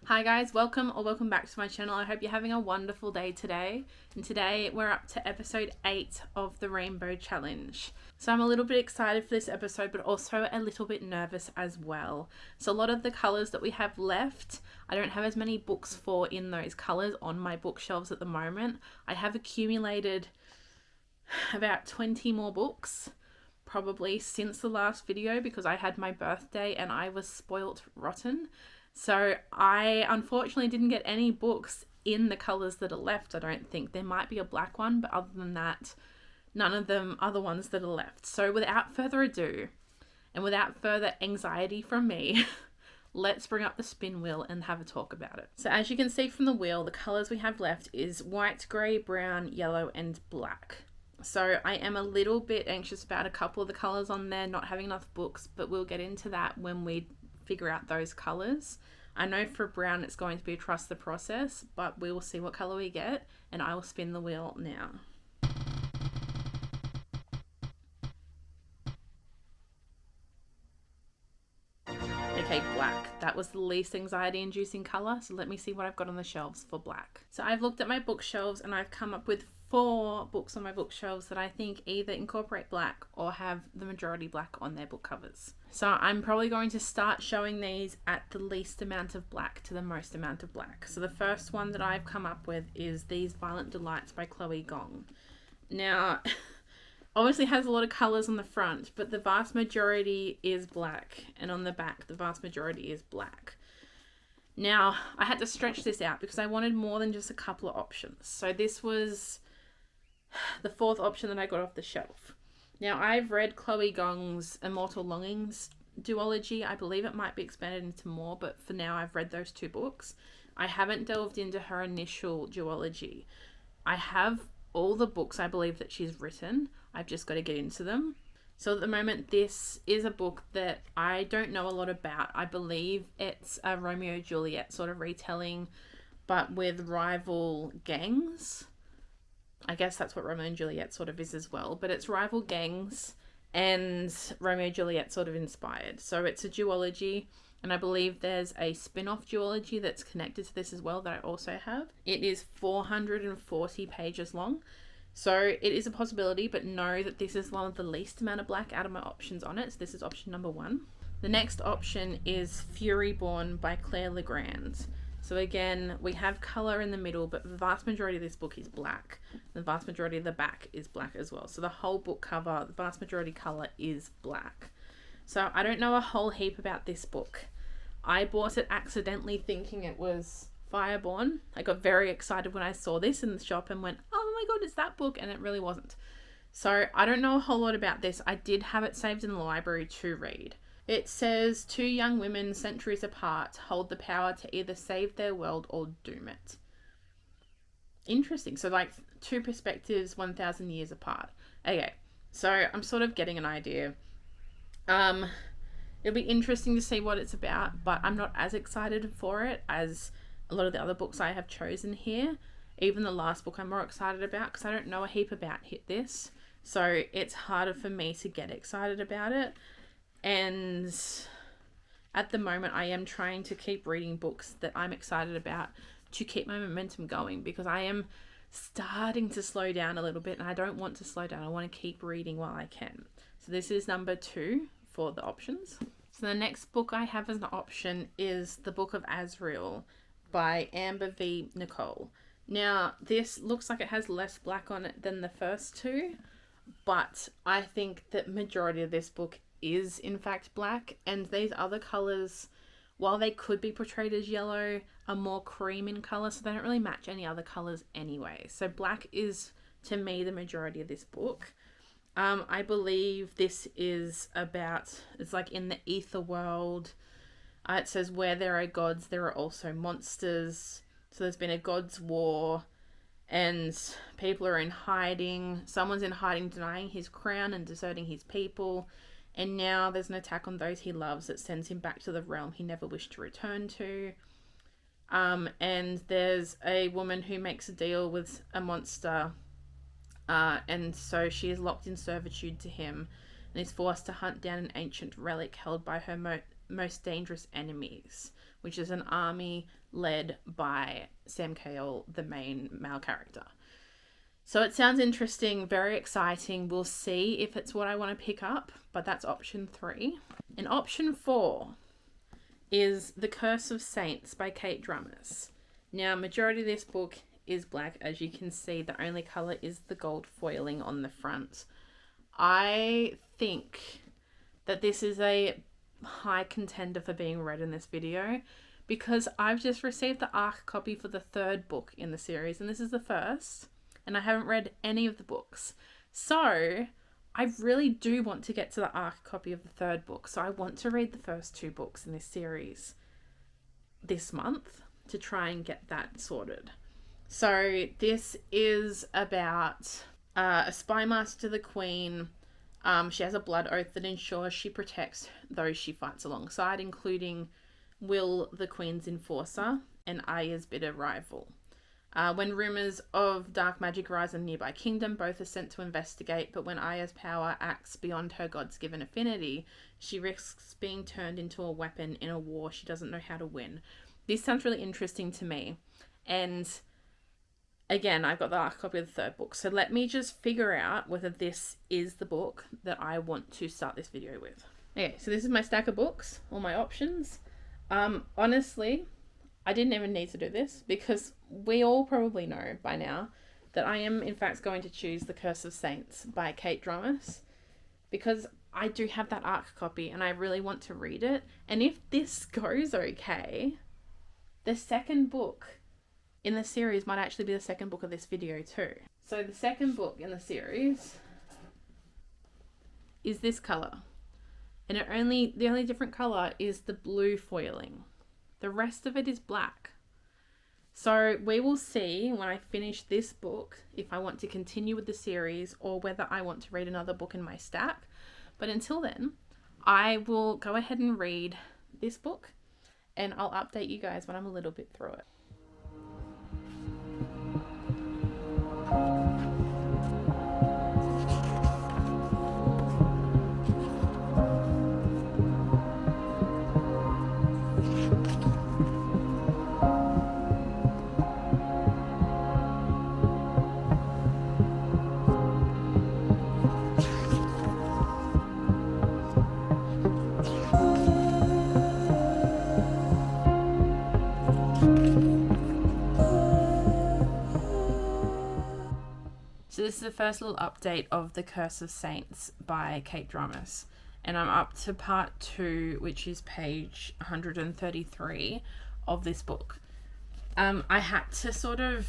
Hi guys, welcome back to my channel. I hope you're having a wonderful day today. And today we're up to episode 8 of the Rainbow Challenge. So I'm a little bit excited for this episode, but also a little bit nervous as well. So a lot of the colours that we have left, I don't have as many books for in those colours on my bookshelves at the moment. I have accumulated about 20 more books probably since the last video because I had my birthday and I was spoilt rotten. So I unfortunately didn't get any books in the colours that are left, I don't think. There might be a black one, but other than that, none of them are the ones that are left. So without further ado, and without further anxiety from me, let's bring up the spin wheel and have a talk about it. So as you can see from the wheel, the colours we have left is white, grey, brown, yellow, and black. So I am a little bit anxious about a couple of the colours on there, not having enough books, but we'll get into that when we figure out those colours. I know for brown it's going to be trust the process, but we will see what colour we get, and I will spin the wheel now. Okay, black. That was the least anxiety inducing colour, so let me see what I've got on the shelves for black. So I've looked at my bookshelves and I've come up with 4 books on my bookshelves that I think either incorporate black or have the majority black on their book covers. So I'm probably going to start showing these at the least amount of black to the most amount of black. So the first one that I've come up with is These Violent Delights by Chloe Gong. Now, obviously has a lot of colours on the front, but the vast majority is black, and on the back the vast majority is black. Now, I had to stretch this out because I wanted more than just a couple of options. So this was the 4th option that I got off the shelf. Now, I've read Chloe Gong's Immortal Longings duology. I believe it might be expanded into more, but for now I've read those 2 books. I haven't delved into her initial duology. I have all the books I believe that she's written. I've just got to get into them. So at the moment, this is a book that I don't know a lot about. I believe it's a Romeo and Juliet sort of retelling, but with rival gangs. I guess that's what Romeo and Juliet sort of is as well, but it's rival gangs and Romeo and Juliet sort of inspired. So it's a duology, and I believe there's a spin-off duology that's connected to this as well that I also have. It is 440 pages long, so it is a possibility, but know that this is one of the least amount of black out of my options on it. So this is option number 1. The next option is Fury Born by Claire Legrand. So again, we have colour in the middle, but the vast majority of this book is black. The vast majority of the back is black as well. So the whole book cover, the vast majority colour is black. So I don't know a whole heap about this book. I bought it accidentally thinking it was Fireborn. I got very excited when I saw this in the shop and went, oh my god, it's that book, and it really wasn't. So I don't know a whole lot about this. I did have it saved in the library to read. It says 2 young women centuries apart hold the power to either save their world or doom it. Interesting. So like 2 perspectives 1,000 years apart. Okay, so I'm sort of getting an idea. It'll be interesting to see what it's about, but I'm not as excited for it as a lot of the other books I have chosen here. Even the last book I'm more excited about because I don't know a heap about this. So it's harder for me to get excited about it. And at the moment, I am trying to keep reading books that I'm excited about to keep my momentum going because I am starting to slow down a little bit and I don't want to slow down. I want to keep reading while I can. So this is number 2 for the options. So the next book I have as an option is The Book of Azrael by Amber V. Nicole. Now, this looks like it has less black on it than the first 2, but I think that majority of this book is in fact black, and these other colours, while they could be portrayed as yellow, are more cream in colour, so they don't really match any other colours anyway. So black is, to me, the majority of this book. I believe this is about, it's like in the ether world. It says where there are gods, there are also monsters. So there's been a god's war and people are in hiding. Someone's in hiding, denying his crown and deserting his people. And now there's an attack on those he loves that sends him back to the realm he never wished to return to. And there's a woman who makes a deal with a monster. And so she is locked in servitude to him and is forced to hunt down an ancient relic held by her most dangerous enemies, which is an army led by Sam Cale, the main male character. So it sounds interesting, very exciting. We'll see if it's what I want to pick up, but that's option 3. And option 4 is The Curse of Saints by Kate Drummers. Now, majority of this book is black. As you can see, the only color is the gold foiling on the front. I think that this is a high contender for being read in this video because I've just received the ARC copy for the 3rd book in the series, and this is the first, and I haven't read any of the books. So I really do want to get to the ARC copy of the 3rd book. So I want to read the first 2 books in this series this month to try and get that sorted. So this is about a spy master to the queen. She has a blood oath that ensures she protects those she fights alongside, including Will, the queen's enforcer, and Arya's bitter rival. When rumors of dark magic rise in a nearby kingdom, both are sent to investigate, but when Arya's power acts beyond her god's given affinity, she risks being turned into a weapon in a war she doesn't know how to win. This sounds really interesting to me, and again, I've got the ARC copy of the 3rd book, so let me just figure out whether this is the book that I want to start this video with. Okay, so this is my stack of books, all my options. Honestly, I didn't even need to do this because we all probably know by now that I am in fact going to choose The Curse of Saints by Kate Drummers because I do have that ARC copy and I really want to read it. And if this goes okay, the 2nd book in the series might actually be the 2nd book of this video too. So the 2nd book in the series is this color. And the only different color is the blue foiling. The rest of it is black. So we will see when I finish this book if I want to continue with the series or whether I want to read another book in my stack. But until then, I will go ahead and read this book and I'll update you guys when I'm a little bit through it. So this is the first little update of The Curse of Saints by Kate Drummers. And I'm up to part 2, which is page 133 of this book. I had to sort of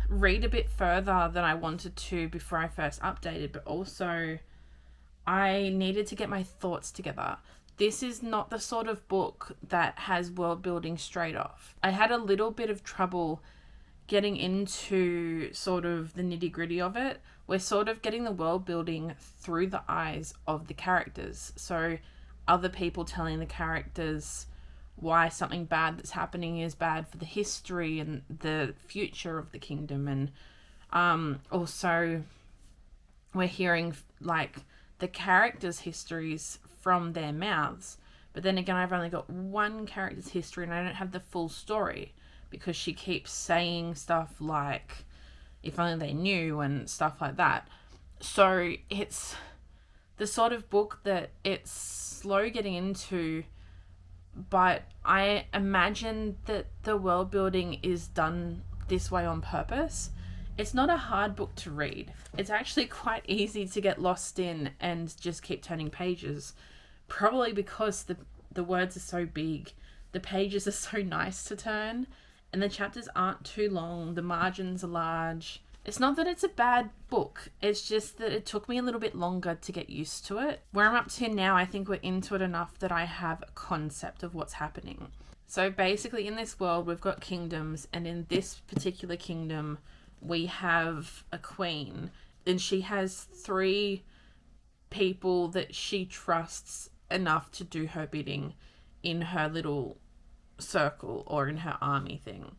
read a bit further than I wanted to before I first updated, but also I needed to get my thoughts together. This is not the sort of book that has world building straight off. I had a little bit of trouble getting into sort of the nitty gritty of it. We're sort of getting the world building through the eyes of the characters. So other people telling the characters why something bad that's happening is bad for the history and the future of the kingdom. And also we're hearing like the characters' histories from their mouths. But then again, I've only got one character's history and I don't have the full story, because she keeps saying stuff like, if only they knew, and stuff like that. So it's the sort of book that it's slow getting into, but I imagine that the world building is done this way on purpose. It's not a hard book to read. It's actually quite easy to get lost in and just keep turning pages, probably because the words are so big, the pages are so nice to turn, and the chapters aren't too long, the margins are large. It's not that it's a bad book, it's just that it took me a little bit longer to get used to it. Where I'm up to now, I think we're into it enough that I have a concept of what's happening. So basically in this world, we've got kingdoms, and in this particular kingdom, we have a queen, and she has 3 people that she trusts enough to do her bidding in her little circle or in her army thing.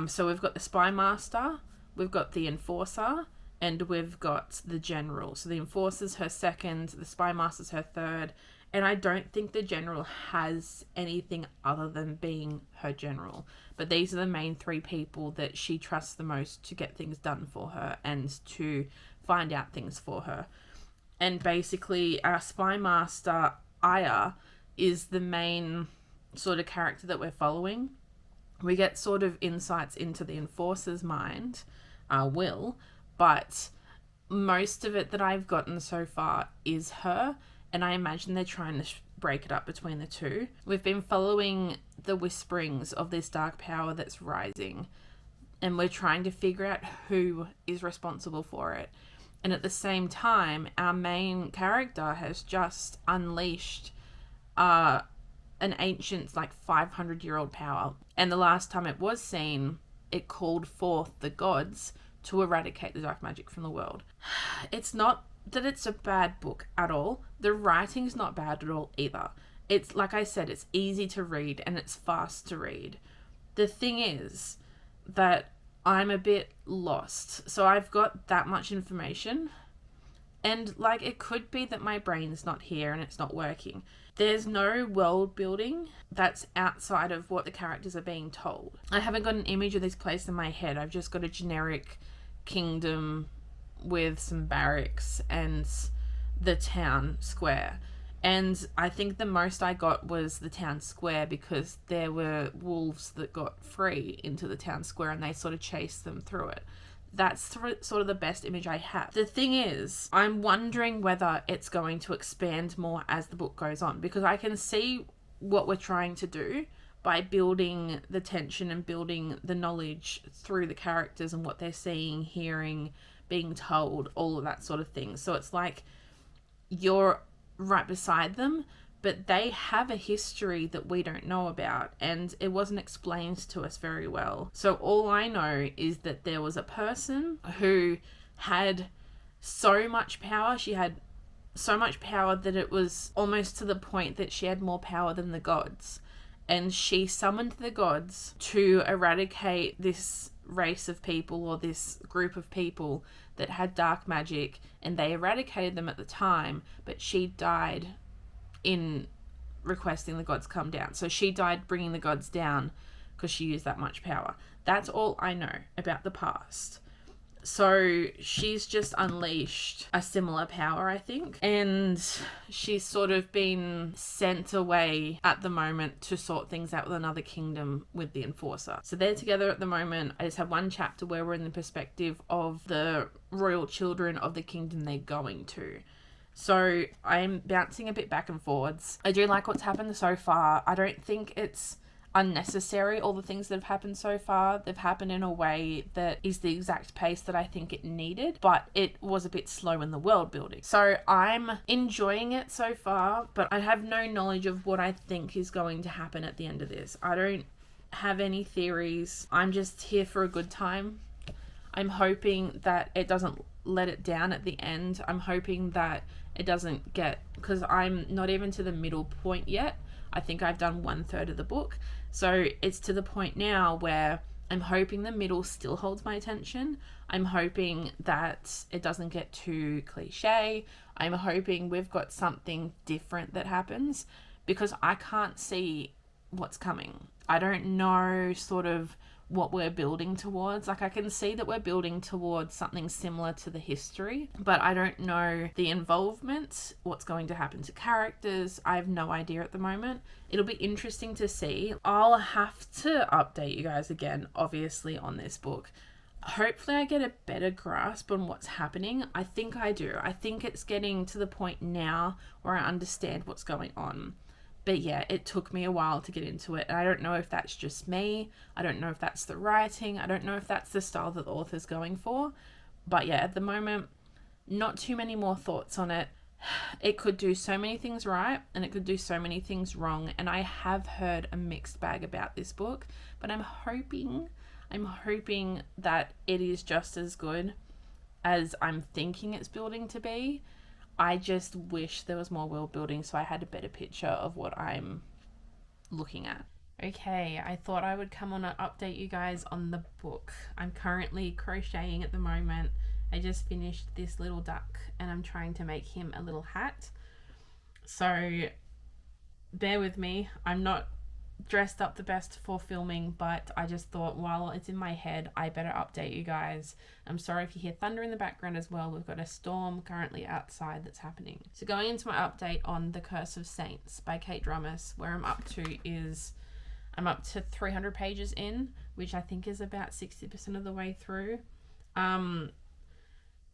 So we've got the spy master, we've got the enforcer, and we've got the general. So the enforcer's her 2nd, the spy master's her 3rd, And I don't think the general has anything other than being her general. But these are the main 3 people that she trusts the most to get things done for her and to find out things for her. And basically, our spy master, Aya, is the main sort of character that we're following. We get sort of insights into the enforcer's mind, Will, but most of it that I've gotten so far is her, and I imagine they're trying to break it up between the 2. We've been following the whisperings of this dark power that's rising, and we're trying to figure out who is responsible for it. And at the same time, our main character has just unleashed an ancient, 500-year-old power. And the last time it was seen, it called forth the gods to eradicate the dark magic from the world. It's not that it's a bad book at all. The writing's not bad at all either. It's, like I said, it's easy to read and it's fast to read. The thing is that I'm a bit lost. So I've got that much information, and it could be that my brain's not here and it's not working. There's no world building that's outside of what the characters are being told. I haven't got an image of this place in my head. I've just got a generic kingdom with some barracks and the town square. And I think the most I got was the town square, because there were wolves that got free into the town square and they sort of chased them through it. That's sort of the best image I have. The thing is, I'm wondering whether it's going to expand more as the book goes on, because I can see what we're trying to do by building the tension and building the knowledge through the characters and what they're seeing, hearing, being told, all of that sort of thing. So it's like you're right beside them, but they have a history that we don't know about, and it wasn't explained to us very well. So all I know is that there was a person who had so much power. She had so much power that it was almost to the point that she had more power than the gods. And she summoned the gods to eradicate this race of people, or this group of people that had dark magic, and they eradicated them at the time, but she died in requesting the gods come down. So she died bringing the gods down because she used that much power. That's all I know about the past. So she's just unleashed a similar power, I think. And she's sort of been sent away at the moment to sort things out with another kingdom with the enforcer. So they're together at the moment. I just have one chapter where we're in the perspective of the royal children of the kingdom they're going to. So I'm bouncing a bit back and forwards. I do like what's happened so far. I don't think it's unnecessary, all the things that have happened so far. They've happened in a way that is the exact pace that I think it needed, but it was a bit slow in the world building. So I'm enjoying it so far, but I have no knowledge of what I think is going to happen at the end of this. I don't have any theories. I'm just here for a good time. I'm hoping that it doesn't let it down at the end. I'm hoping that it doesn't get, because I'm not even to the middle point yet. I think I've done 1/3 of the book. So it's to the point now where I'm hoping the middle still holds my attention. I'm hoping that it doesn't get too cliche. I'm hoping we've got something different that happens, because I can't see what's coming. I don't know sort of what we're building towards. I can see that we're building towards something similar to the history, but I don't know the involvement, what's going to happen to characters. I have no idea at the moment. It'll be interesting to see. I'll have to update you guys again, obviously, on this book. Hopefully I get a better grasp on what's happening. I think I do. I think it's getting to the point now where I understand what's going on. But yeah, it took me a while to get into it. And I don't know if that's just me. I don't know if that's the writing. I don't know if that's the style that the author's going for. But yeah, at the moment, not too many more thoughts on it. It could do so many things right, and it could do so many things wrong. And I have heard a mixed bag about this book. But I'm hoping that it is just as good as I'm thinking it's building to be. I just wish there was more world building so I had a better picture of what I'm looking at. Okay, I thought I would come on and update you guys on the book. I'm currently crocheting at the moment. I just finished this little duck and I'm trying to make him a little hat. So bear with me. I'm not dressed up the best for filming, but I just thought while it's in my head, I better update you guys. I'm sorry if you hear thunder in the background as well. We've got a storm currently outside that's happening. So going into my update on The Curse of Saints by Kate Drumis, where I'm up to 300 pages in, which I think is about 60% of the way through.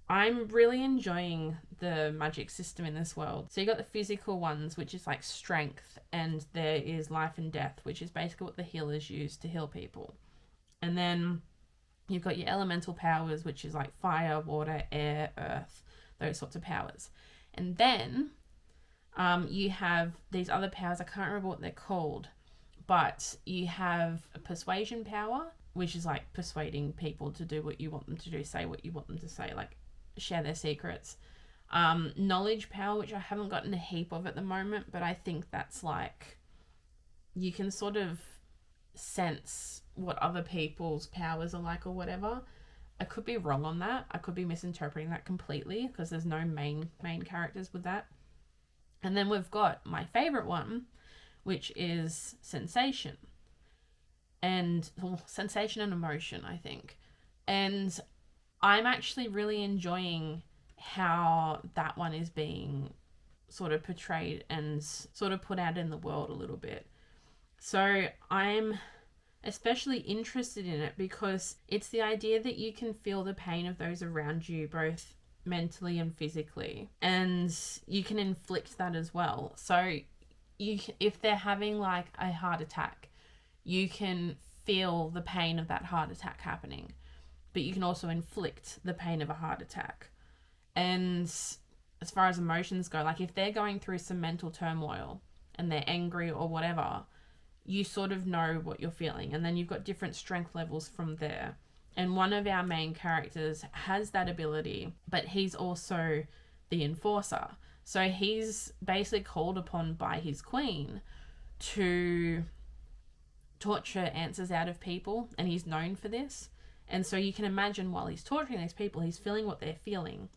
I'm really enjoying the magic system in this world. So you got the physical ones, which is like strength, and there is life and death, which is basically what the healers use to heal people. And then you've got your elemental powers, which is like fire, water, air, earth, those sorts of powers. And then you have these other powers. I can't remember what they're called, but you have a persuasion power, which is like persuading people to do what you want them to do, say what you want them to say, like share their secrets. Knowledge power, which I haven't gotten a heap of at the moment, but I think that's like you can sort of sense what other people's powers are like or whatever. I could be wrong on that. I could be misinterpreting that completely because there's no main characters with that. And then we've got my favorite one, which is sensation. And sensation and emotion, I think. And I'm actually really enjoying how that one is being sort of portrayed and sort of put out in the world a little bit. So I'm especially interested in it because it's the idea that you can feel the pain of those around you, both mentally and physically, and you can inflict that as well. So if they're having like a heart attack, you can feel the pain of that heart attack happening, but you can also inflict the pain of a heart attack. And as far as emotions go, like if they're going through some mental turmoil and they're angry or whatever, you sort of know what you're feeling. And then you've got different strength levels from there. And one of our main characters has that ability, but he's also the enforcer. So he's basically called upon by his queen to torture answers out of people, and he's known for this. And so you can imagine while he's torturing these people, he's feeling what they're feeling.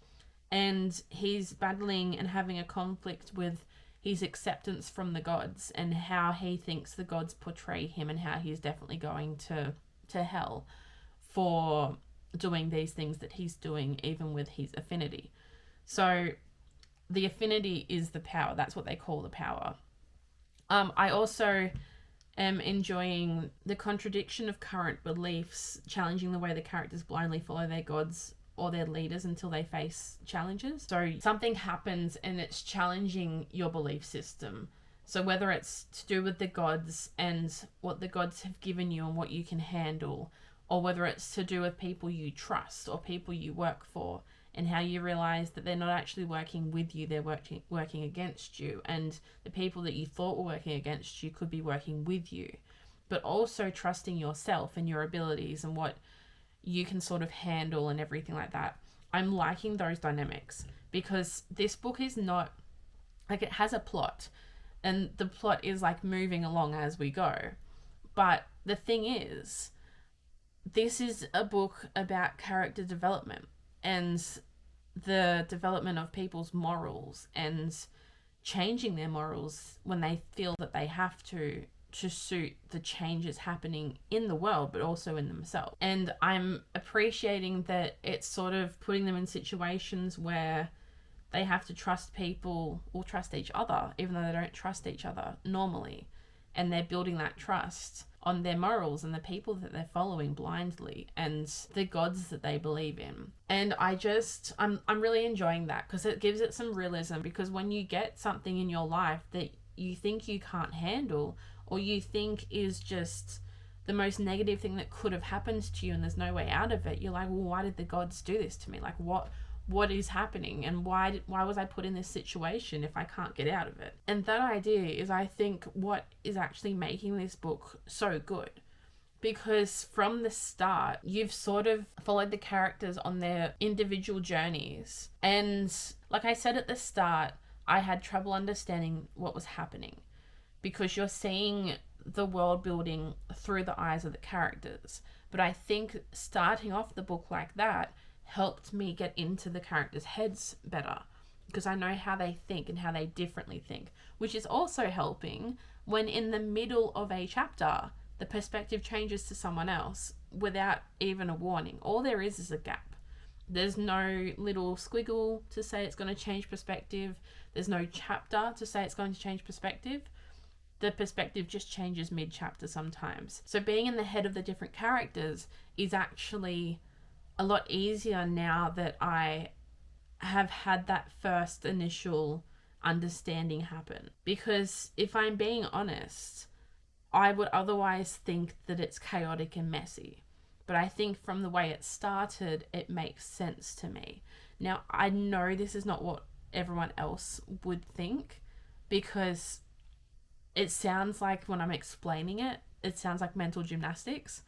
And he's battling and having a conflict with his acceptance from the gods and how he thinks the gods portray him and how he's definitely going to hell for doing these things that he's doing, even with his affinity. So the affinity is the power. That's what they call the power. I also am enjoying the contradiction of current beliefs, challenging the way the characters blindly follow their gods or their leaders until they face challenges. So something happens and it's challenging your belief system. So whether it's to do with the gods and what the gods have given you and what you can handle, or whether it's to do with people you trust or people you work for, and how you realize that they're not actually working with you, they're working against you, and the people that you thought were working against you could be working with you. But also trusting yourself and your abilities and what you can sort of handle and everything like that. I'm liking those dynamics because this book is not like, it has a plot and the plot is like moving along as we go. But the thing is, this is a book about character development and the development of people's morals and changing their morals when they feel that they have to suit the changes happening in the world, but also in themselves. And I'm appreciating that it's sort of putting them in situations where they have to trust people or trust each other, even though they don't trust each other normally. And they're building that trust on their morals and the people that they're following blindly and the gods that they believe in. And I'm really enjoying that because it gives it some realism, because when you get something in your life that you think you can't handle or you think is just the most negative thing that could have happened to you and there's no way out of it, you're like, well, why did the gods do this to me? Like, what is happening, and why was I put in this situation if I can't get out of it? And that idea is, I think, what is actually making this book so good. Because from the start, you've sort of followed the characters on their individual journeys. And like I said at the start, I had trouble understanding what was happening, because you're seeing the world building through the eyes of the characters. But I think starting off the book like that helped me get into the characters' heads better, because I know how they think and how they differently think, which is also helping when in the middle of a chapter, the perspective changes to someone else without even a warning. All there is a gap. There's no little squiggle to say it's going to change perspective. There's no chapter to say it's going to change perspective. The perspective just changes mid-chapter sometimes. So being in the head of the different characters is actually a lot easier now that I have had that first initial understanding happen. Because if I'm being honest, I would otherwise think that it's chaotic and messy. But I think from the way it started, it makes sense to me. Now, I know this is not what everyone else would think, because it sounds like when I'm explaining it, it sounds like mental gymnastics.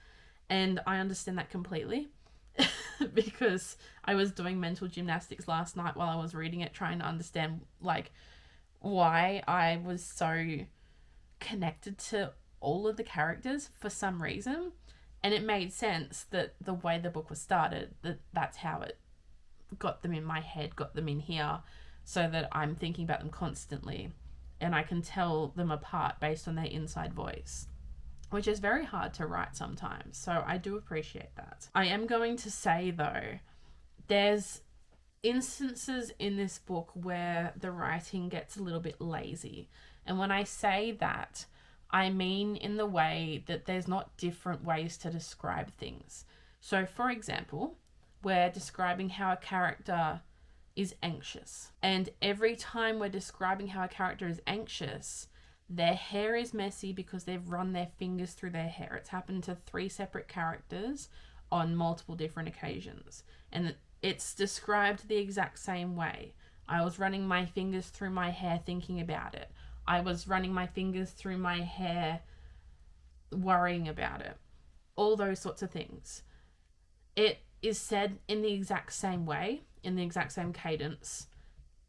And I understand that completely because I was doing mental gymnastics last night while I was reading it, trying to understand like why I was so connected to all of the characters for some reason. And it made sense that the way the book was started, that's how it got them in my head, got them in here, so that I'm thinking about them constantly and I can tell them apart based on their inside voice, which is very hard to write sometimes. So I do appreciate that. I am going to say though, there's instances in this book where the writing gets a little bit lazy. And when I say that, I mean in the way that there's not different ways to describe things. So for example, we're describing how a character is anxious. And every time we're describing how a character is anxious, their hair is messy because they've run their fingers through their hair. It's happened to 3 separate characters on multiple different occasions. And it's described the exact same way. I was running my fingers through my hair thinking about it. I was running my fingers through my hair worrying about it. All those sorts of things. It is said in the exact same way, in the exact same cadence,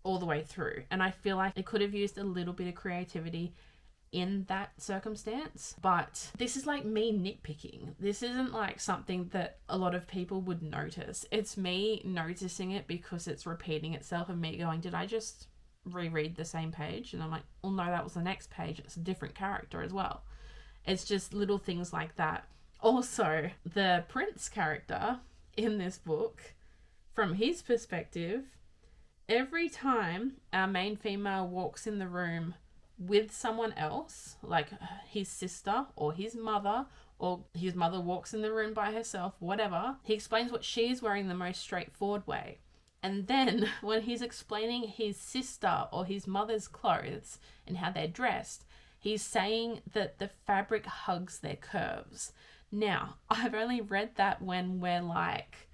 all the way through. And I feel like it could have used a little bit of creativity in that circumstance. But this is like me nitpicking. This isn't like something that a lot of people would notice. It's me noticing it because it's repeating itself and me going, did I just reread the same page? And I'm like, oh no, that was the next page. It's a different character as well. It's just little things like that. Also, the Prince character in this book, from his perspective, every time our main female walks in the room with someone else, like his sister or his mother walks in the room by herself, whatever, he explains what she's wearing the most straightforward way. And then when he's explaining his sister or his mother's clothes and how they're dressed, he's saying that the fabric hugs their curves. Now, I've only read that when we're like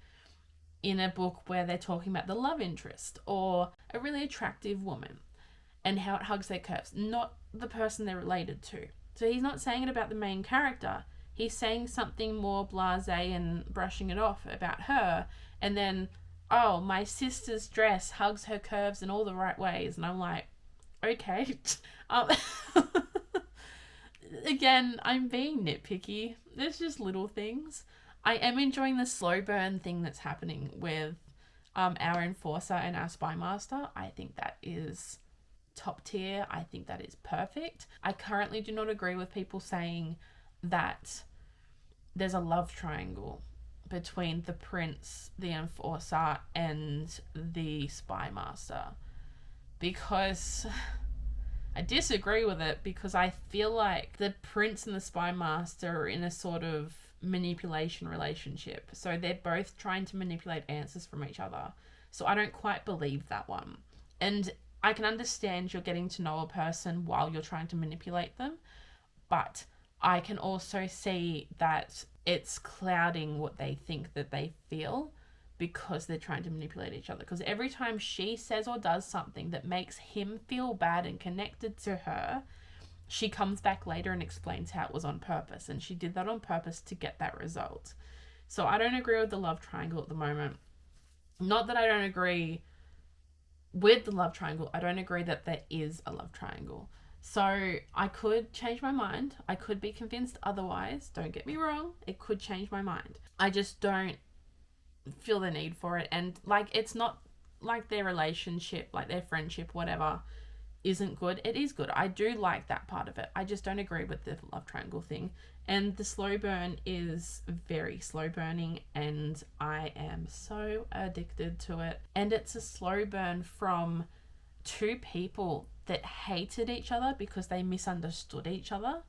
in a book where they're talking about the love interest or a really attractive woman and how it hugs their curves, not the person they're related to. So he's not saying it about the main character. He's saying something more blasé and brushing it off about her. And then, oh, my sister's dress hugs her curves in all the right ways. And I'm like, okay. Again, I'm being nitpicky. There's just little things. I am enjoying the slow burn thing that's happening with our enforcer and our spy master. I think that is top tier. I think that is perfect. I currently do not agree with people saying that there's a love triangle between the prince, the enforcer, and the spy master, because I disagree with it, because I feel like the prince and the spy master are in a sort of manipulation relationship. So they're both trying to manipulate answers from each other. So I don't quite believe that one. And I can understand you're getting to know a person while you're trying to manipulate them, but I can also see that it's clouding what they think that they feel because they're trying to manipulate each other. Because every time she says or does something that makes him feel bad and connected to her, she comes back later and explains how it was on purpose. And she did that on purpose to get that result. So I don't agree with the love triangle at the moment. Not that I don't agree with the love triangle. I don't agree that there is a love triangle. So I could change my mind. I could be convinced otherwise. Don't get me wrong. It could change my mind. I just don't feel the need for it. And like, it's not like their relationship, like their friendship, whatever, isn't good. It is good. I do like that part of it. I just don't agree with the love triangle thing. And the slow burn is very slow burning, and I am so addicted to it. And it's a slow burn from two people that hated each other because they misunderstood each other,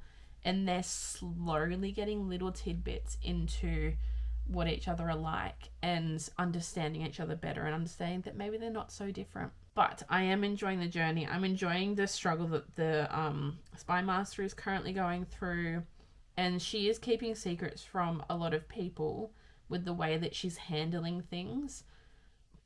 and they're slowly getting little tidbits into what each other are like and understanding each other better and understanding that maybe they're not so different. But I am enjoying the journey. I'm enjoying the struggle that the Spy Master is currently going through, and she is keeping secrets from a lot of people with the way that she's handling things.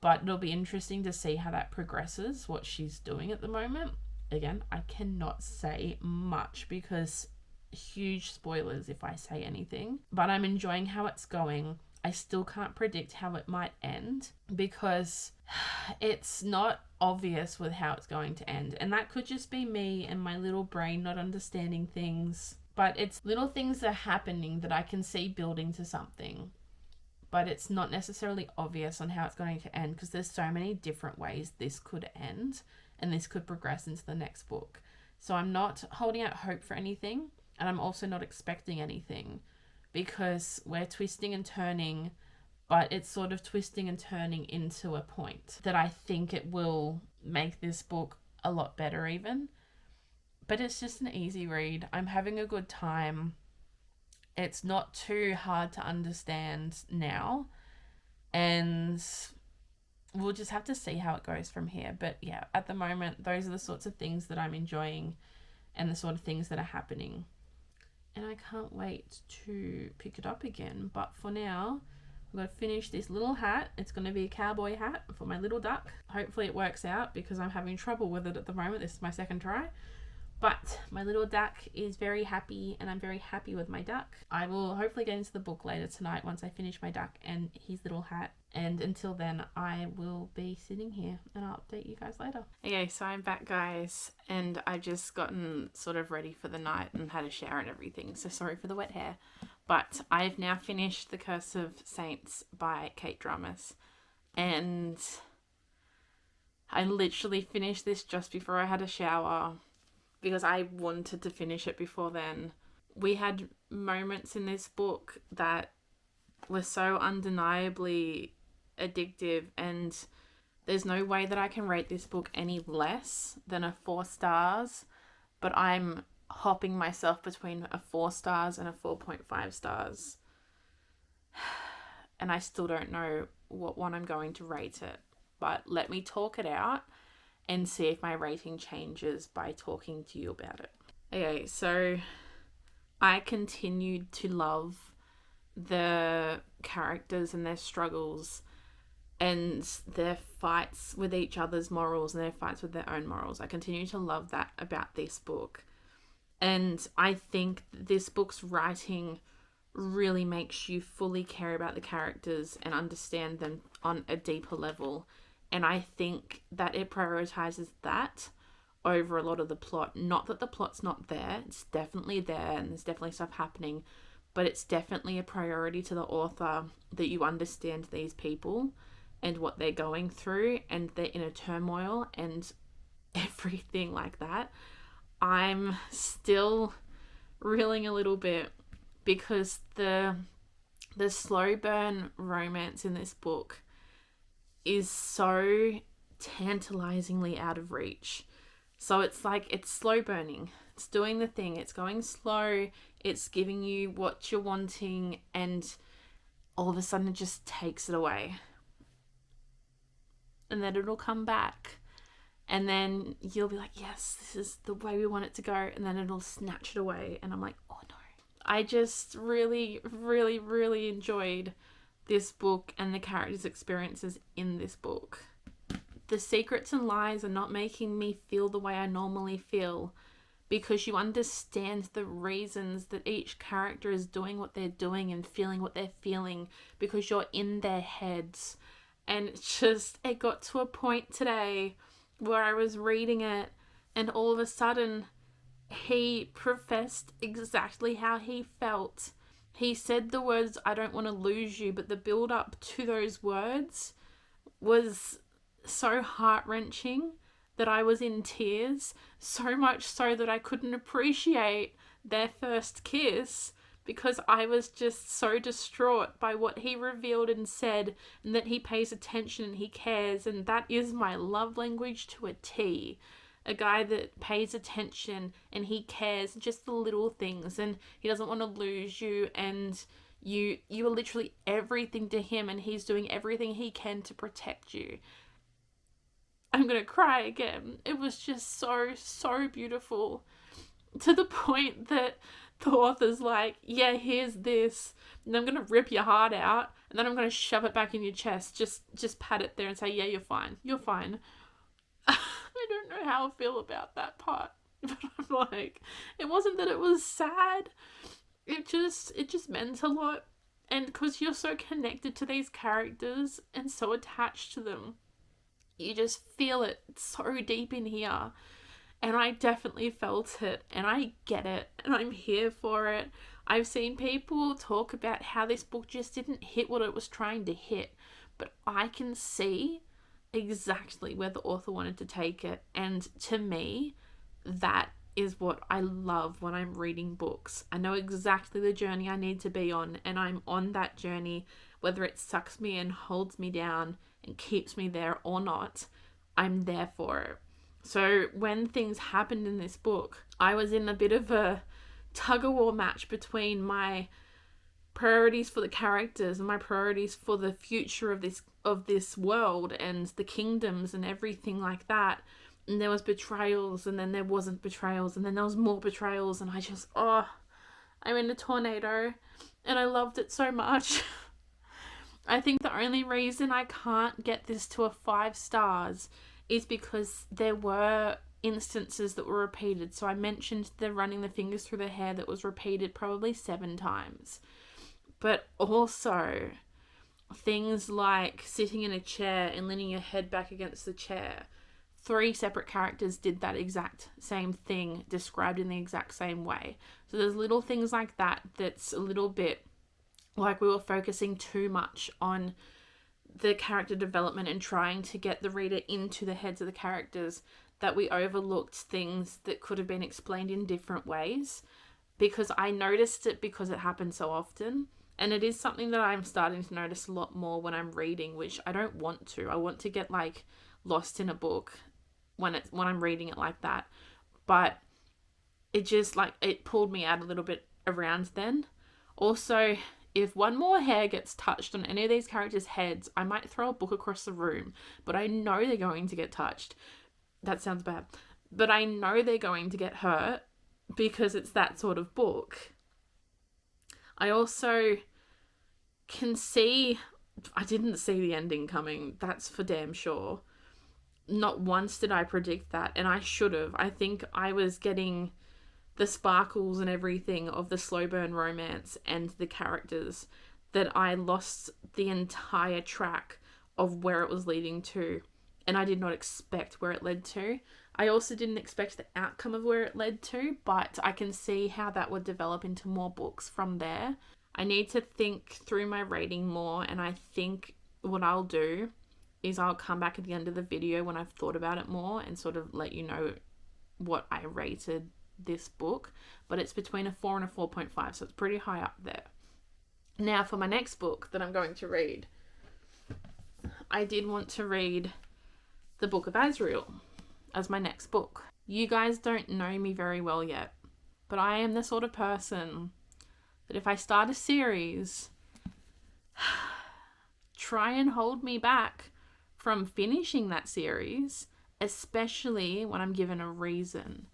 But it'll be interesting to see how that progresses, what she's doing at the moment. Again, I cannot say much because huge spoilers if I say anything. But I'm enjoying how it's going. I still can't predict how it might end because it's not obvious with how it's going to end. And that could just be me and my little brain not understanding things. But it's little things that are happening that I can see building to something. But it's not necessarily obvious on how it's going to end because there's so many different ways this could end and this could progress into the next book. So I'm not holding out hope for anything, and I'm also not expecting anything because we're twisting and turning, but it's sort of twisting and turning into a point that I think it will make this book a lot better even. But it's just an easy read. I'm having a good time. It's not too hard to understand now, and we'll just have to see how it goes from here. But yeah, at the moment, those are the sorts of things that I'm enjoying and the sort of things that are happening. And I can't wait to pick it up again. But for now, I'm going to finish this little hat. It's going to be a cowboy hat for my little duck. Hopefully it works out because I'm having trouble with it at the moment. This is my second try. But my little duck is very happy, and I'm very happy with my duck. I will hopefully get into the book later tonight once I finish my duck and his little hat. And until then, I will be sitting here and I'll update you guys later. Okay, so I'm back, guys, and I've just gotten sort of ready for the night and had a shower and everything. So sorry for the wet hair. But I've now finished The Curse of Saints by Kate Dramas. And I literally finished this just before I had a shower, because I wanted to finish it before then. We had moments in this book that were so undeniably addictive, and there's no way that I can rate this book any less than a 4 stars, but I'm hopping myself between a 4 stars and a 4.5 stars. And I still don't know what one I'm going to rate it, but let me talk it out and see if my rating changes by talking to you about it. Okay, so I continued to love the characters and their struggles and their fights with each other's morals and their fights with their own morals. I continue to love that about this book. And I think this book's writing really makes you fully care about the characters and understand them on a deeper level. And I think that it prioritizes that over a lot of the plot. Not that the plot's not there. It's definitely there and there's definitely stuff happening. But it's definitely a priority to the author that you understand these people and what they're going through and their inner turmoil and everything like that. I'm still reeling a little bit because the slow burn romance in this book is so tantalizingly out of reach. So it's like it's slow burning. It's doing the thing. It's going slow. It's giving you what you're wanting, and all of a sudden it just takes it away. And then it'll come back. And then you'll be like, yes, this is the way we want it to go. And then it'll snatch it away. And I'm like, oh no. I just really, really, really enjoyed this book and the characters' experiences in this book. The secrets and lies are not making me feel the way I normally feel, because you understand the reasons that each character is doing what they're doing and feeling what they're feeling, because you're in their heads. And it got to a point today where I was reading it and all of a sudden he professed exactly how he felt. He said the words, "I don't want to lose you," but the build up to those words was so heart-wrenching that I was in tears, so much so that I couldn't appreciate their first kiss because I was just so distraught by what he revealed and said, and that he pays attention and he cares, and that is my love language to a T. A guy that pays attention and he cares, just the little things, and he doesn't want to lose you, and you are literally everything to him, and he's doing everything he can to protect you. I'm gonna cry again. It was just so beautiful, to the point that the author's like, yeah, here's this, and I'm gonna rip your heart out, and then I'm gonna shove it back in your chest, just pat it there and say, yeah, you're fine. I don't know how I feel about that part, but I'm like, it wasn't that it was sad, it just meant a lot, and because you're so connected to these characters and so attached to them, you just feel it so deep in here. And I definitely felt it, and I get it, and I'm here for it. I've seen people talk about how this book just didn't hit what it was trying to hit, but I can see exactly where the author wanted to take it. And to me, that is what I love when I'm reading books. I know exactly the journey I need to be on, and I'm on that journey, whether it sucks me and holds me down and keeps me there or not, I'm there for it. So when things happened in this book, I was in a bit of a tug-of-war match between my priorities for the characters and my priorities for the future of this world and the kingdoms and everything like that. And there was betrayals, and then there wasn't betrayals, and then there was more betrayals, and I'm in a tornado, and I loved it so much. I think the only reason I can't get this to a 5 stars is because there were instances that were repeated. So I mentioned the running the fingers through the hair that was repeated probably 7 times. But also things like sitting in a chair and leaning your head back against the chair. 3 separate characters did that exact same thing, described in the exact same way. So there's little things like that that's a little bit like we were focusing too much on the character development and trying to get the reader into the heads of the characters, that we overlooked things that could have been explained in different ways, because I noticed it because it happened so often. And it is something that I'm starting to notice a lot more when I'm reading, which I don't want to. I want to get like lost in a book when I'm reading it like that. But it just it pulled me out a little bit around then. Also, if one more hair gets touched on any of these characters' heads, I might throw a book across the room, but I know they're going to get touched. That sounds bad. But I know they're going to get hurt because it's that sort of book. I also can see, I didn't see the ending coming, that's for damn sure. Not once did I predict that, and I should have. I think I was getting the sparkles and everything of the slow burn romance and the characters that I lost the entire track of where it was leading to, and I did not expect where it led to. I also didn't expect the outcome of where it led to, but I can see how that would develop into more books from there. I need to think through my rating more, and I think what I'll do is I'll come back at the end of the video when I've thought about it more and sort of let you know what I rated this book, but it's between a 4 and a 4.5, so it's pretty high up there. Now for my next book that I'm going to read, I did want to read the Book of Azrael as my next book. You guys don't know me very well yet, but I am the sort of person that if I start a series, try and hold me back from finishing that series, especially when I'm given a reason.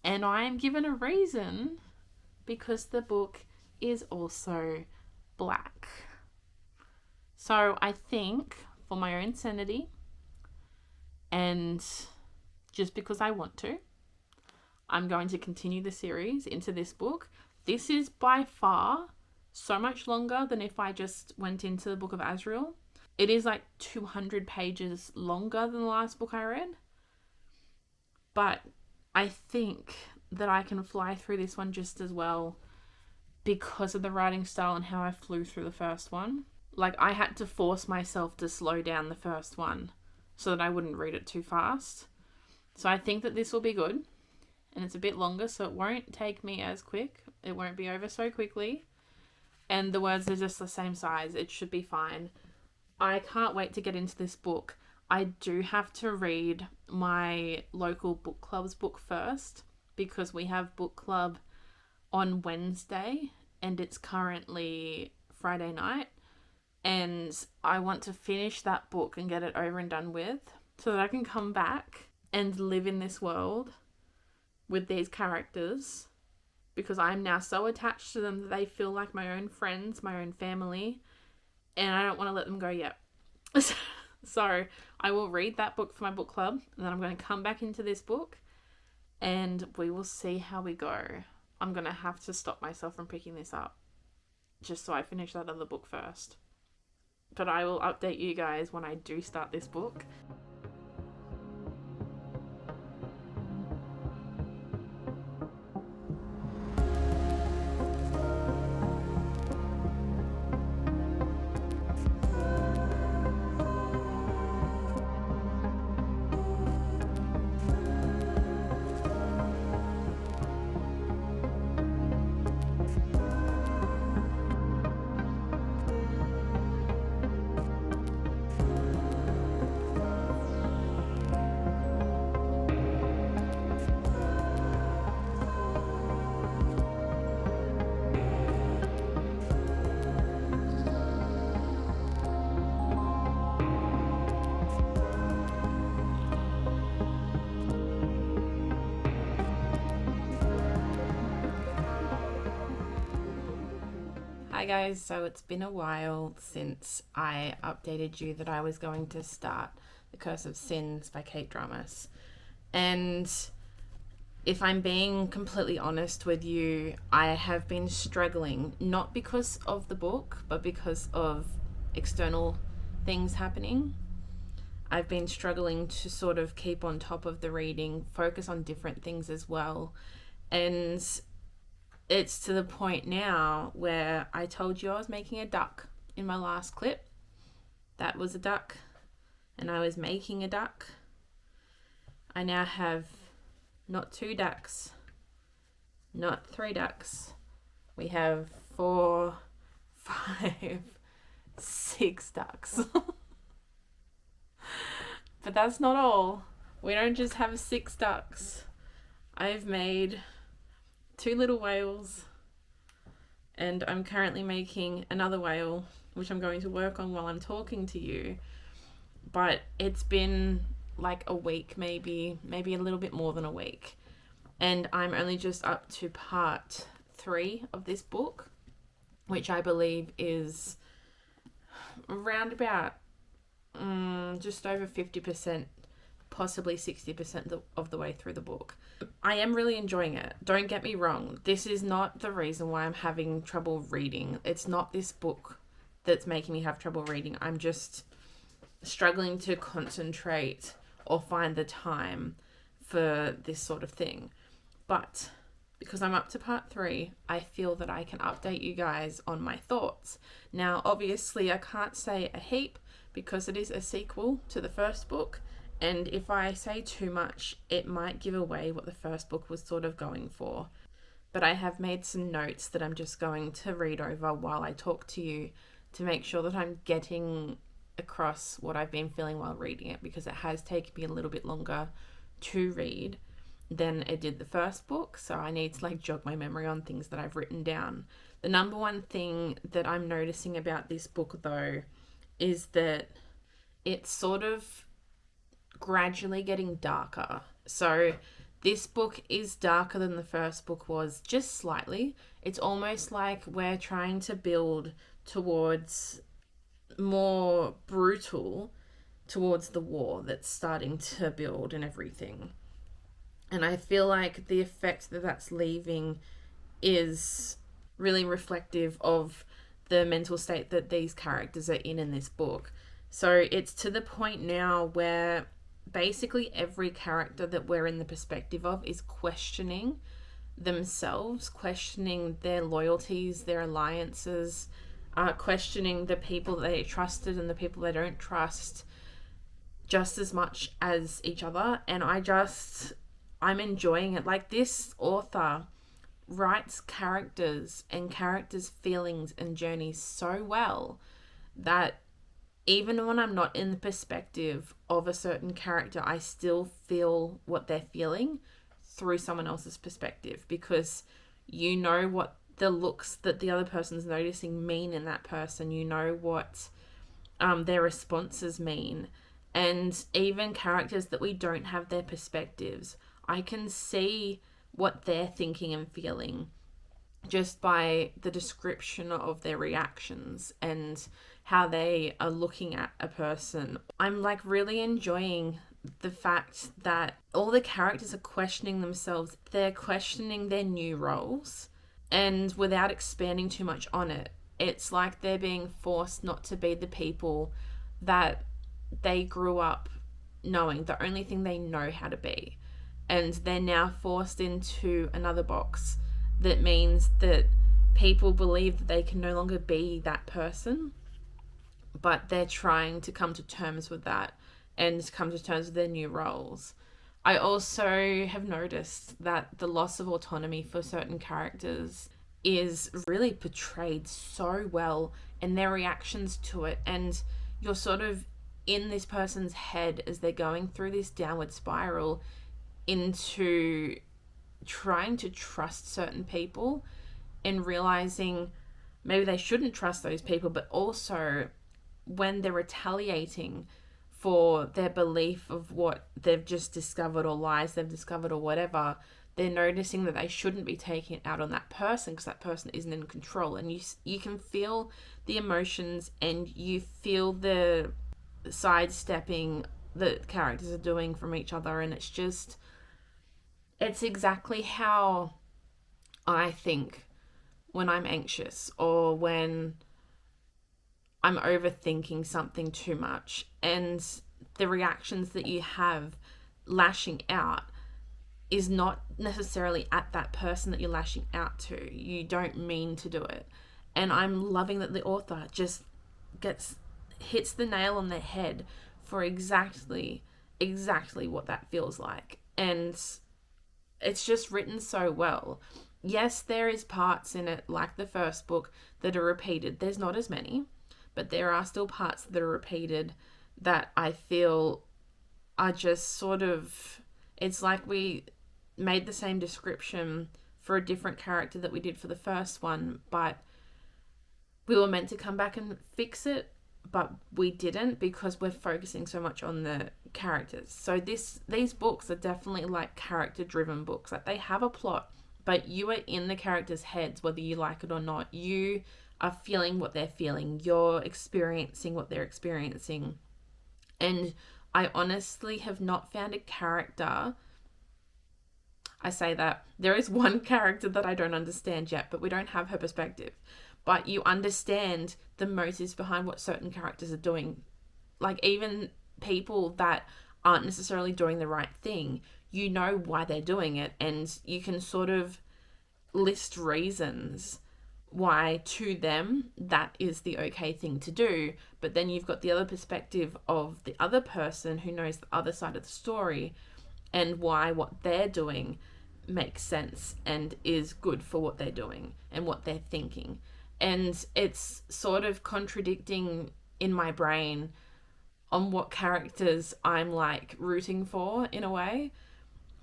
And I am given a reason because the book is also black. So I think, for my own sanity, and just because I want to, I'm going to continue the series into this book. This is by far so much longer than if I just went into the Book of Azrael. It is like 200 pages longer than the last book I read. But I think that I can fly through this one just as well because of the writing style and how I flew through the first one. Like, I had to force myself to slow down the first one so that I wouldn't read it too fast. So I think that this will be good, and it's a bit longer, so it won't take me as quick. It won't be over so quickly, and the words are just the same size. It should be fine. I can't wait to get into this book. I do have to read my local book club's book first, because we have book club on Wednesday and it's currently Friday night, and I want to finish that book and get it over and done with so that I can come back and live in this world with these characters, because I'm now so attached to them that they feel like my own friends, my own family, and I don't want to let them go yet. So I will read that book for my book club, and then I'm going to come back into this book and we will see how we go. I'm going to have to stop myself from picking this up just so I finish that other book first. But I will update you guys when I do start this book. Hi guys, so it's been a while since I updated you that I was going to start The Curse of Sins by Kate Dramas. And if I'm being completely honest with you, I have been struggling, not because of the book, but because of external things happening. I've been struggling to sort of keep on top of the reading, focus on different things as well. And it's to the point now where I told you I was making a duck in my last clip. That was a duck, and I was making a duck. I now have not 2 ducks, not 3 ducks. We have 4, 5, 6 ducks. But that's not all. We don't just have 6 ducks. I've made 2 little whales, and I'm currently making another whale, which I'm going to work on while I'm talking to you. But it's been like a week, maybe a little bit more than a week, and I'm only just up to part 3 of this book, which I believe is around about just over 50%, possibly 60% of the way through the book. I am really enjoying it. Don't get me wrong. This is not the reason why I'm having trouble reading. It's not this book that's making me have trouble reading. I'm just struggling to concentrate or find the time for this sort of thing. But because I'm up to part 3, I feel that I can update you guys on my thoughts. Now, obviously, I can't say a heap because it is a sequel to the first book. And if I say too much, it might give away what the first book was sort of going for. But I have made some notes that I'm just going to read over while I talk to you to make sure that I'm getting across what I've been feeling while reading it, because it has taken me a little bit longer to read than it did the first book. So I need to jog my memory on things that I've written down. The number one thing that I'm noticing about this book, though, is that it's sort of gradually getting darker. So this book is darker than the first book was, just slightly. It's almost like we're trying to build towards more brutal, towards the war that's starting to build and everything. And I feel like the effect that that's leaving is really reflective of the mental state that these characters are in this book. So it's to the point now where basically every character that we're in the perspective of is questioning themselves, questioning their loyalties, their alliances, questioning the people they trusted and the people they don't trust, just as much as each other, and I'm enjoying it. Like, this author writes characters and characters' feelings and journeys so well that even when I'm not in the perspective of a certain character, I still feel what they're feeling through someone else's perspective, because you know what the looks that the other person's noticing mean in that person. You know what their responses mean. And even characters that we don't have their perspectives, I can see what they're thinking and feeling just by the description of their reactions and how they are looking at a person. I'm like really enjoying the fact that all the characters are questioning themselves. They're questioning their new roles, and without expanding too much on it, it's like they're being forced not to be the people that they grew up knowing, the only thing they know how to be. And they're now forced into another box that means that people believe that they can no longer be that person, but they're trying to come to terms with that and come to terms with their new roles. I also have noticed that the loss of autonomy for certain characters is really portrayed so well, and their reactions to it, and you're sort of in this person's head as they're going through this downward spiral into trying to trust certain people and realizing maybe they shouldn't trust those people, but also when they're retaliating for their belief of what they've just discovered or lies they've discovered or whatever, they're noticing that they shouldn't be taking it out on that person because that person isn't in control. And you can feel the emotions, and you feel the sidestepping that characters are doing from each other, and it's exactly how I think when I'm anxious or when I'm overthinking something too much. And the reactions that you have lashing out is not necessarily at that person that you're lashing out to. You don't mean to do it. And I'm loving that the author just hits the nail on the head for exactly what that feels like. And it's just written so well. Yes, there is parts in it, like the first book, that are repeated. There's not as many, but there are still parts that are repeated that I feel are just sort of, it's like we made the same description for a different character that we did for the first one, but we were meant to come back and fix it, but we didn't because we're focusing so much on the characters. So these books are definitely like character-driven books. Like, they have a plot, but you are in the characters' heads whether you like it or not. You are feeling what they're feeling. You're experiencing what they're experiencing. And I honestly have not found a character... I say that. There is one character that I don't understand yet, but we don't have her perspective. But you understand the motives behind what certain characters are doing. Like, even people that aren't necessarily doing the right thing, you know why they're doing it, and you can sort of list reasons why to them that is the okay thing to do. But then you've got the other perspective of the other person who knows the other side of the story and why what they're doing makes sense and is good for what they're doing and what they're thinking. And it's sort of contradicting in my brain on what characters I'm like rooting for in a way.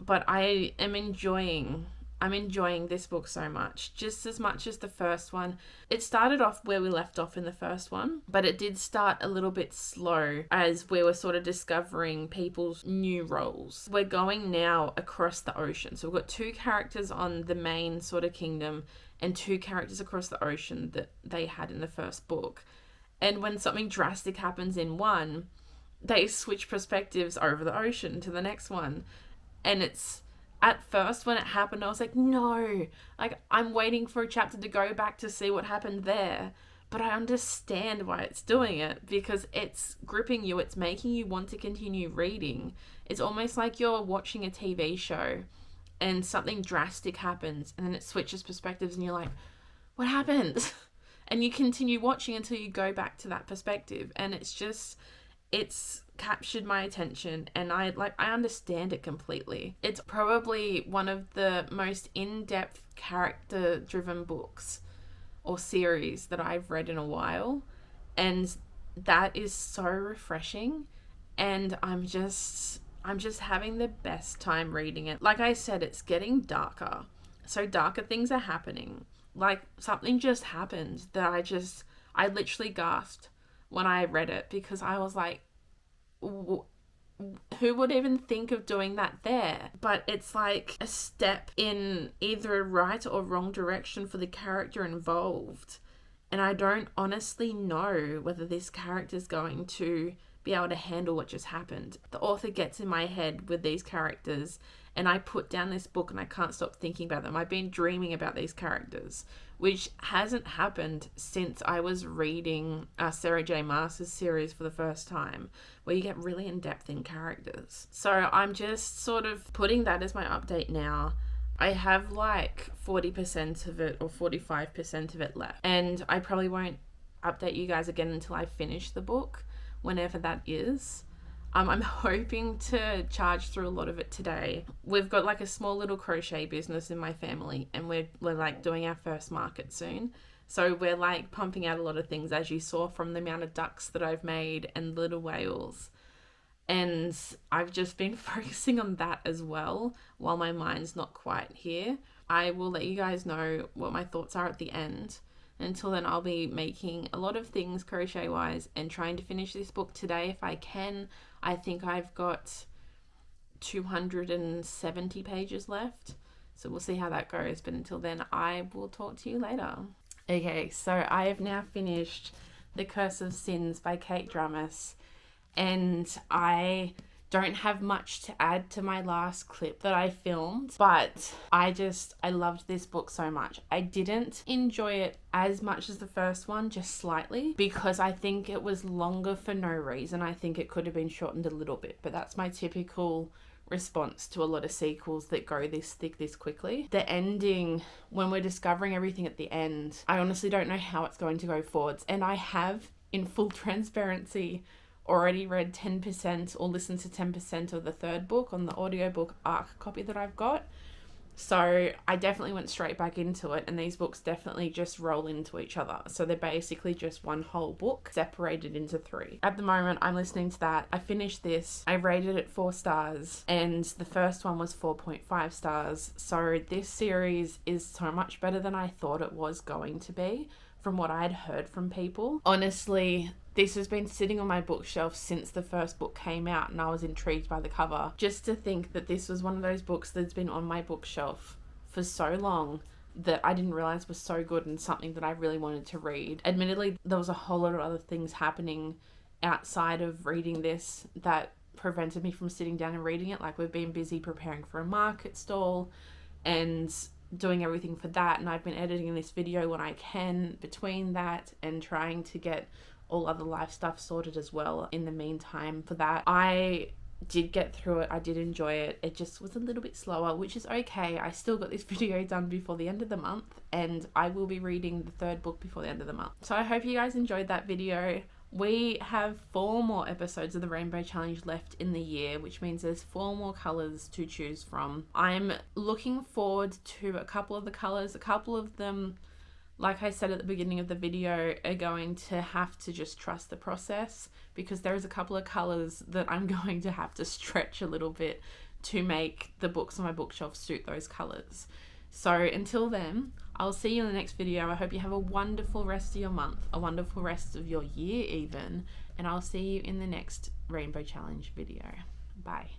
But I'm enjoying this book so much, just as much as the first one. It started off where we left off in the first one, but it did start a little bit slow as we were sort of discovering people's new roles. We're going now across the ocean. So we've got 2 characters on the main sort of kingdom and 2 characters across the ocean that they had in the first book. And when something drastic happens in one, they switch perspectives over the ocean to the next one. And it's... At first, when it happened, I was like, no, like, I'm waiting for a chapter to go back to see what happened there. But I understand why it's doing it, because it's gripping you. It's making you want to continue reading. It's almost like you're watching a TV show and something drastic happens and then it switches perspectives and you're like, what happened? And you continue watching until you go back to that perspective. And it's just, it's captured my attention, and I understand it completely. It's probably one of the most in-depth character driven books or series that I've read in a while, and that is so refreshing, and I'm just having the best time reading it. Like I said, it's getting darker. So darker things are happening. Like something just happened that I literally gasped when I read it, because I was like, who would even think of doing that there? But it's like a step in either a right or wrong direction for the character involved. And I don't honestly know whether this character's going to be able to handle what just happened. The author gets in my head with these characters, and I put down this book and I can't stop thinking about them. I've been dreaming about these characters, which hasn't happened since I was reading Sarah J. Maas's series for the first time, where you get really in-depth in characters. So I'm just sort of putting that as my update now. I have like 40% of it or 45% of it left, and I probably won't update you guys again until I finish the book, whenever that is. I'm hoping to charge through a lot of it today. We've got like a small little crochet business in my family, and we're like doing our first market soon. So we're like pumping out a lot of things, as you saw from the amount of ducks that I've made and little whales. And I've just been focusing on that as well while my mind's not quite here. I will let you guys know what my thoughts are at the end. Until then, I'll be making a lot of things crochet-wise and trying to finish this book today if I can. I think I've got 270 pages left, so we'll see how that goes. But until then, I will talk to you later. Okay, so I have now finished The Curse of Sins by Kate Dramas, and I don't have much to add to my last clip that I filmed, but I loved this book so much. I didn't enjoy it as much as the first one, just slightly, because I think it was longer for no reason. I think it could have been shortened a little bit, but that's my typical response to a lot of sequels that go this thick this quickly. The ending, when we're discovering everything at the end, I honestly don't know how it's going to go forwards, and I have, in full transparency, already read 10% or listened to 10% of the third book on the audiobook ARC copy that I've got. So I definitely went straight back into it, and these books definitely just roll into each other. So they're basically just one whole book separated into 3. At the moment, I'm listening to that. I finished this. I rated it 4 stars, and the first one was 4.5 stars. So this series is so much better than I thought it was going to be, from what I had heard from people. Honestly, this has been sitting on my bookshelf since the first book came out, and I was intrigued by the cover. Just to think that this was one of those books that's been on my bookshelf for so long that I didn't realize was so good and something that I really wanted to read. Admittedly, there was a whole lot of other things happening outside of reading this that prevented me from sitting down and reading it. Like, we've been busy preparing for a market stall and doing everything for that, and I've been editing this video when I can between that and trying to get all other life stuff sorted as well in the meantime for that. I did get through it. I did enjoy it. It just was a little bit slower, which is okay. I still got this video done before the end of the month, and I will be reading the third book before the end of the month. So I hope you guys enjoyed that video. We have 4 more episodes of the Rainbow Challenge left in the year, which means there's 4 more colours to choose from. I'm looking forward to a couple of the colours. A couple of them, like I said at the beginning of the video, are going to have to just trust the process, because there is a couple of colours that I'm going to have to stretch a little bit to make the books on my bookshelf suit those colours. So until then, I'll see you in the next video. I hope you have a wonderful rest of your month, a wonderful rest of your year even, and I'll see you in the next Rainbow Challenge video. Bye.